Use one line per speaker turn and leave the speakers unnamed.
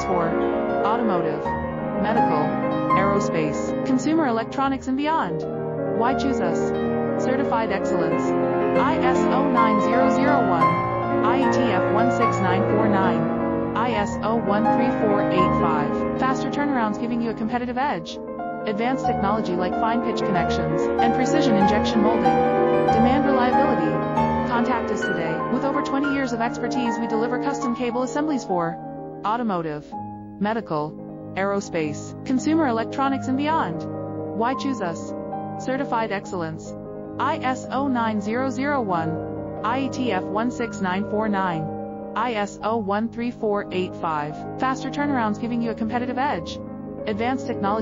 assemblies for automotive, medical, aerospace, consumer electronics and beyond. Why choose us? Certified excellence. ISO 9001, IATF 16949, ISO 13485. Faster turnarounds giving you a competitive edge. Advanced technology like fine pitch connections and precision injection molding. Demand reliability. Contact us today. With over 20 years of expertise, we deliver custom cable assemblies for automotive, medical, aerospace, consumer electronics and beyond. Why choose us? Certified excellence. ISO 9001, IATF 16949, ISO 13485. Faster turnarounds giving you a competitive edge. Advanced technology